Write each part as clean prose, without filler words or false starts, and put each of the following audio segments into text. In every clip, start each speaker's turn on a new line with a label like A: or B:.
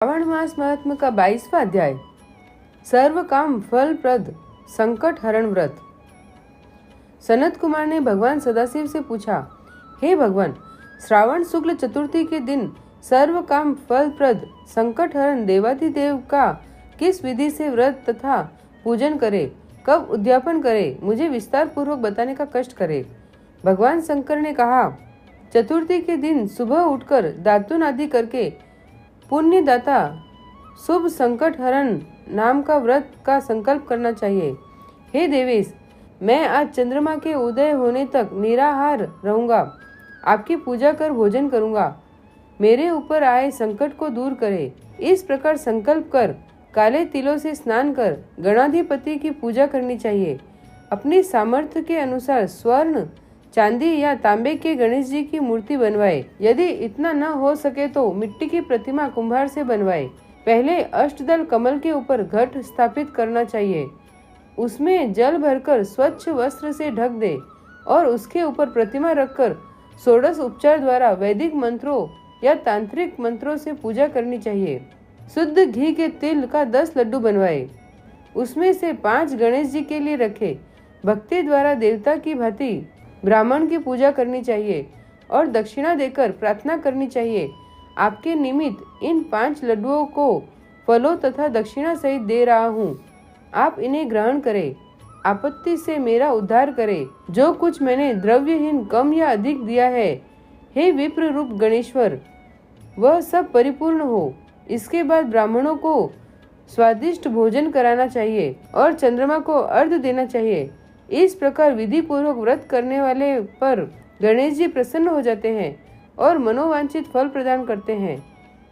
A: श्रावण मास महात्म का 22वां अध्याय। सर्व काम फलप्रद संकट हरण व्रत। सनत कुमार ने भगवान सदाशिव से पूछा, हे भगवान, श्रावण शुक्ल चतुर्थी के दिन सर्व काम फलप्रद संकट हरण देवाधिदेव का किस विधि से व्रत तथा पूजन करे, कब उद्यापन करे, मुझे विस्तार पूर्वक बताने का कष्ट करे। भगवान शंकर ने कहा, चतुर्थी के दिन सुबह उठकर दातुन आदि करके पुण्यदाता शुभ संकट हरण नाम का व्रत का संकल्प करना चाहिए। हे देवेश, मैं आज चंद्रमा के उदय होने तक निराहार रहूंगा, आपकी पूजा कर भोजन करूंगा, मेरे ऊपर आए संकट को दूर करे। इस प्रकार संकल्प कर काले तिलों से स्नान कर गणाधिपति की पूजा करनी चाहिए। अपनी सामर्थ्य के अनुसार स्वर्ण, चांदी या तांबे के गणेश जी की मूर्ति बनवाए। यदि इतना न हो सके तो मिट्टी की प्रतिमा कुम्हार से बनवाए। पहले अष्टदल कमल के ऊपर घट स्थापित करना चाहिए, उसमें जल भरकर स्वच्छ वस्त्र से ढक दे और उसके ऊपर प्रतिमा रखकर षोडश उपचार द्वारा वैदिक मंत्रों या तांत्रिक मंत्रों से पूजा करनी चाहिए। शुद्ध घी के तिल का 10 लड्डू बनवाए, उसमें से 5 गणेश जी के लिए रखे। भक्ति द्वारा देवता की भांति ब्राह्मण की पूजा करनी चाहिए और दक्षिणा देकर प्रार्थना करनी चाहिए। आपके निमित्त इन 5 लड्डुओं को फलों तथा दक्षिणा सहित दे रहा हूँ, आप इन्हें ग्रहण करें। आपत्ति से मेरा उद्धार करें। जो कुछ मैंने द्रव्यहीन कम या अधिक दिया है, हे विप्र रूप गणेश्वर, वह सब परिपूर्ण हो। इसके बाद ब्राह्मणों को स्वादिष्ट भोजन कराना चाहिए और चंद्रमा को अर्घ्य देना चाहिए। इस प्रकार विधि पूर्वक व्रत करने वाले पर गणेश जी प्रसन्न हो जाते हैं और मनोवांछित फल प्रदान करते हैं।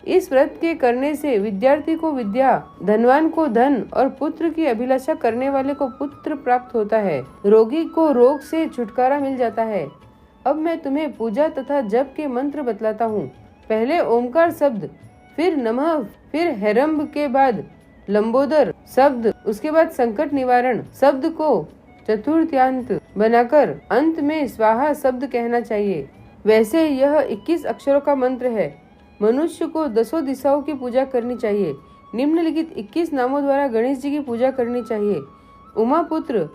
A: इस व्रत के करने से विद्यार्थी को विद्या, धनवान को धन और पुत्र की अभिलाषा करने वाले को पुत्र प्राप्त होता है। रोगी को रोग से छुटकारा मिल जाता है। अब मैं तुम्हें पूजा तथा जप के मंत्र बतलाता हूँ। पहले ओमकार शब्द, फिर नमः, फिर हेरम्ब के बाद लंबोदर शब्द, उसके बाद संकट निवारण शब्द को चतुर्थ्यांत बनाकर अंत में स्वाहा शब्द कहना चाहिए। वैसे यह 21 अक्षरों का मंत्र है। मनुष्य को 10 दिशाओं की पूजा करनी चाहिए। निम्नलिखित 21 नामों द्वारा गणेश जी की पूजा करनी चाहिए। उमापुत्र,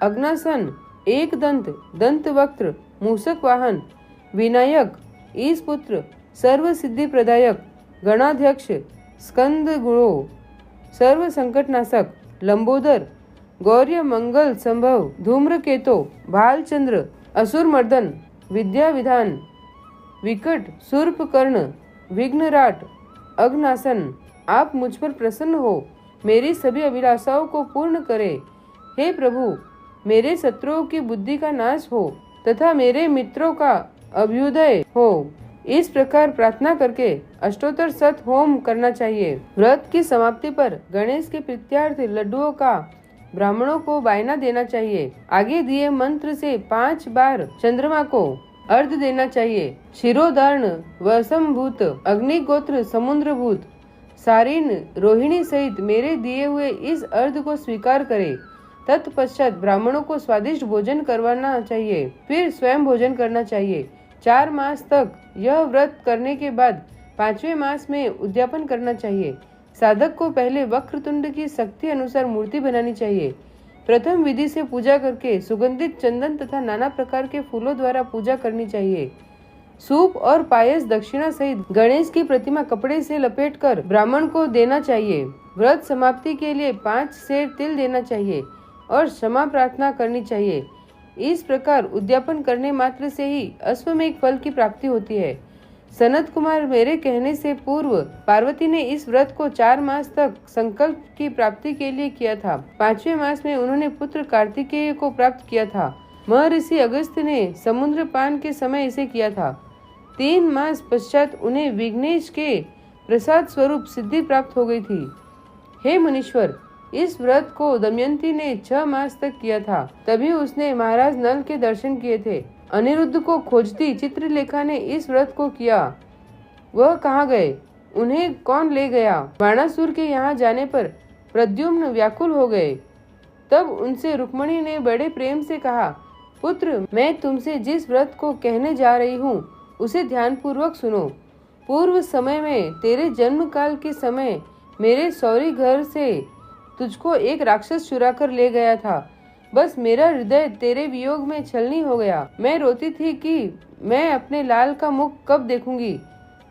A: अग्नासन, एक दंत, दंतवक्त्र, मूषक वाहन, विनायक, ईशपुत्र, सर्व सिद्धि प्रदायक, गणाध्यक्ष, स्कंद गुणो, सर्व संकटनाशक, लंबोदर, गौर्य मंगल संभव, धूम्रकेतो, भालचंद्र, असुर मर्दन, विद्या विधान, विकट, सूर्प कर्ण, विघ्नराट, अग्नासन। आप मुझ पर प्रसन्न हो, मेरी सभी अभिलाषाओं को पूर्ण करे। हे प्रभु, मेरे शत्रुओं की बुद्धि का नाश हो तथा मेरे मित्रों का अभ्युदय हो। इस प्रकार प्रार्थना करके अष्टोत्तर शत होम करना चाहिए। व्रत की समाप्ति पर गणेश के प्रीत्यार्थ लड्डुओं का ब्राह्मणों को वायना देना चाहिए। आगे दिए मंत्र से 5 बार चंद्रमा को अर्घ्य देना चाहिए। शिरोधार्ण, वसंभूत, अग्निगोत्र, समुद्रभूत, सारिन, रोहिणी सहित मेरे दिए हुए इस अर्घ्य को स्वीकार करे। तत्पश्चात ब्राह्मणों को स्वादिष्ट भोजन करवाना चाहिए, फिर स्वयं भोजन करना चाहिए। 4 मास तक यह व्रत करने के बाद 5वें मास में उद्यापन करना चाहिए। साधक को पहले वक्रतुंड की शक्ति अनुसार मूर्ति बनानी चाहिए। प्रथम विधि से पूजा करके सुगंधित चंदन तथा नाना प्रकार के फूलों द्वारा पूजा करनी चाहिए। सूप और पायस दक्षिणा सहित गणेश की प्रतिमा कपड़े से लपेटकर ब्राह्मण को देना चाहिए। व्रत समाप्ति के लिए 5 सेर तिल देना चाहिए और क्षमा प्रार्थना करनी चाहिए। इस प्रकार उद्यापन करने मात्र से ही अश्वमेघ फल की प्राप्ति होती है। सनत कुमार, मेरे कहने से पूर्व पार्वती ने इस व्रत को 4 मास तक संकल्प की प्राप्ति के लिए किया था। 5वें मास में उन्होंने पुत्र कार्तिकेय को प्राप्त किया था। महर्षि अगस्त्य ने समुद्र पान के समय इसे किया था। 3 मास पश्चात उन्हें विघ्नेश के प्रसाद स्वरूप सिद्धि प्राप्त हो गई थी। हे मुनीश्वर, इस व्रत को दमयंती ने 6 मास तक किया था। तभी उसने महाराज नल के दर्शन किए थे। अनिरुद्ध को खोजती चित्रलेखा ने इस व्रत को किया। वह कहाँ गए? उन्हें कौन ले गया? बाणासुर के यहाँ जाने पर प्रद्युम्न व्याकुल हो गए। तब उनसे रुक्मणी ने बड़े प्रेम से कहा, पुत्र, मैं तुमसे जिस व्रत को कहने जा रही हूँ उसे ध्यान पूर्वक सुनो। पूर्व समय में तेरे जन्म काल के समय मेरे सौरी घर से तुझको एक राक्षस चुरा कर ले गया था। बस मेरा हृदय तेरे वियोग में छलनी हो गया। मैं रोती थी कि मैं अपने लाल का मुख कब देखूंगी।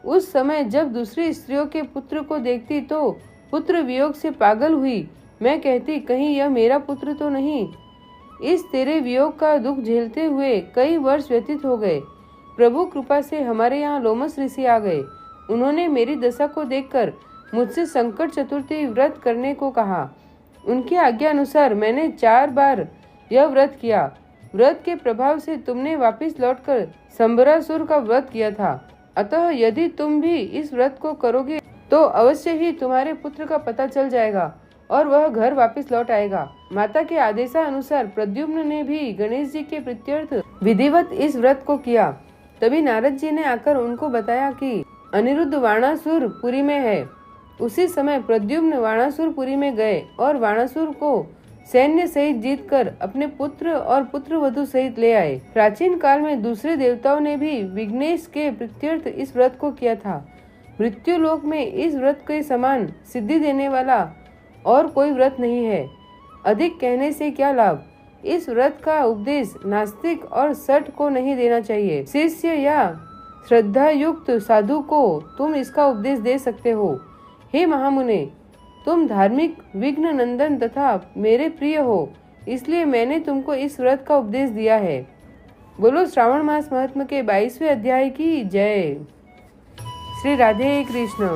A: उस समय जब दूसरी स्त्रियों के पुत्र को देखती तो पुत्र वियोग से पागल हुई। मैं कहती कहीं यह मेरा पुत्र तो नहीं। इस तेरे वियोग का दुख झेलते हुए कई वर्ष व्यतीत हो गए। प्रभु कृपा से हमारे यहाँ लोमस ऋषि आ गए। उन्होंने मेरी दशा को देखकर मुझसे संकट चतुर्थी व्रत करने को कहा। उनकी आज्ञा अनुसार मैंने 4 बार यह व्रत किया। व्रत के प्रभाव से तुमने वापस लौटकर संबरासुर का व्रत किया था। अतः यदि तुम भी इस व्रत को करोगे तो अवश्य ही तुम्हारे पुत्र का पता चल जाएगा और वह घर वापस लौट आएगा। माता के आदेशानुसार प्रद्युम्न ने भी गणेश जी के प्रीत्यर्थ विधिवत इस व्रत को किया। तभी नारद जी ने आकर उनको बताया कि अनिरुद्ध वाणासुर पुरी में है। उसी समय प्रद्युम्न वाणासुरपुरी में गए और वाणासुर को सैन्य सहित जीतकर अपने पुत्र और पुत्रवधू सहित ले आए। प्राचीन काल में दूसरे देवताओं ने भी विघ्नेश के प्रीत्यर्थ इस व्रत को किया था। मृत्यु लोक में इस व्रत के समान सिद्धि देने वाला और कोई व्रत नहीं है। अधिक कहने से क्या लाभ। इस व्रत का उपदेश नास्तिक और सठ को नहीं देना चाहिए। शिष्य या श्रद्धा युक्त साधु को तुम इसका उपदेश दे सकते हो। हे महामुने, तुम धार्मिक विघ्न नंदन तथा मेरे प्रिय हो, इसलिए मैंने तुमको इस व्रत का उपदेश दिया है। बोलो श्रावण मास महात्म्य के 22वें अध्याय की जय। श्री राधे कृष्ण।